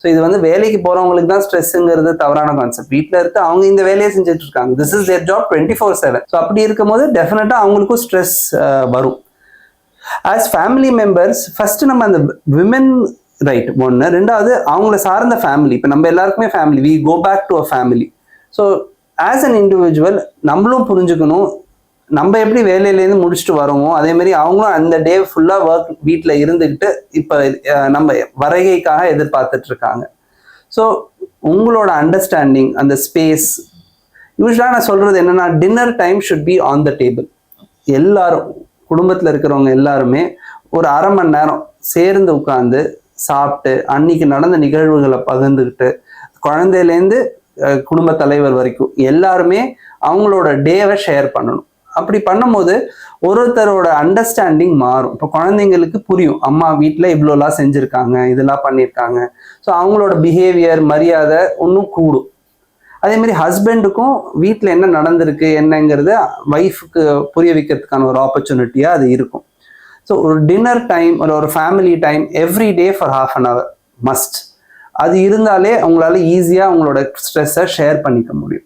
So இது வந்து வேலைக்கு போறவங்களுக்கு தான் ஸ்ட்ரெஸ்ஸுங்கிறது தவறான கான்செப்ட். வீட்டில் இருந்து அவங்க இந்த வேலையை செஞ்சுட்டு இருக்காங்க. This is there job 24/7. So அப்படி இருக்கும்போது டெஃபினட்டா அவங்களுக்கும் ஸ்ட்ரெஸ் வரும். ஆஸ் ஃபேமிலி மெம்பர்ஸ் ஃபர்ஸ்ட் நம்ம அந்த விமென் ரைட் ஒன்று, ரெண்டாவது அவங்கள சார்ந்த ஃபேமிலி. இப்போ நம்ம எல்லாருக்குமே family, we go back to a family. So as an individual நம்மளும் புரிஞ்சுக்கணும், நம்ம எப்படி வேலையிலேருந்து முடிச்சுட்டு வரோமோ அதே மாதிரி அவங்களும் அந்த டே ஃபுல்லாக ஒர்க் வீட்டில் இருந்துக்கிட்டு இப்போ நம்ம வருகைக்காக எதிர்பார்த்துட்டு இருக்காங்க. ஸோ உங்களோட அண்டர்ஸ்டாண்டிங், அந்த ஸ்பேஸ், யூஸ்வலாக நான் சொல்றது என்னன்னா, dinner time should be on the table. எல்லாரும் குடும்பத்தில் இருக்கிறவங்க எல்லாருமே ஒரு 1/2 மணி நேரம் சேர்ந்து உட்காந்து சாப்பிட்டு அன்னைக்கு நடந்த நிகழ்வுகளை பகிர்ந்துக்கிட்டு, குழந்தையிலேருந்து குடும்ப தலைவர் வரைக்கும் எல்லாருமே அவங்களோட டேவை ஷேர் பண்ணணும். அப்படி பண்ணும்போது ஒருத்தரோட அண்டர்ஸ்டாண்டிங் மாறும். இப்போ குழந்தைங்களுக்கு புரியும், அம்மா வீட்டில் இவ்வளோலாம் செஞ்சுருக்காங்க, இதெல்லாம் பண்ணியிருக்காங்க. ஸோ அவங்களோட பிஹேவியர், மரியாதை இன்னும் கூடும். அதே மாதிரி ஹஸ்பண்டுக்கும் வீட்டில் என்ன நடந்திருக்கு என்னங்கிறது ஒய்ஃபுக்கு புரிய வைக்கிறதுக்கான ஒரு ஆப்பர்ச்சுனிட்டியாக அது இருக்கும். ஸோ ஒரு டின்னர் டைம், ஒரு family time every day for ½ an hour must. அது இருந்தாலே அவங்களால ஈஸியாக அவங்களோட ஸ்ட்ரெஸ்ஸை ஷேர் பண்ணிக்க முடியும்.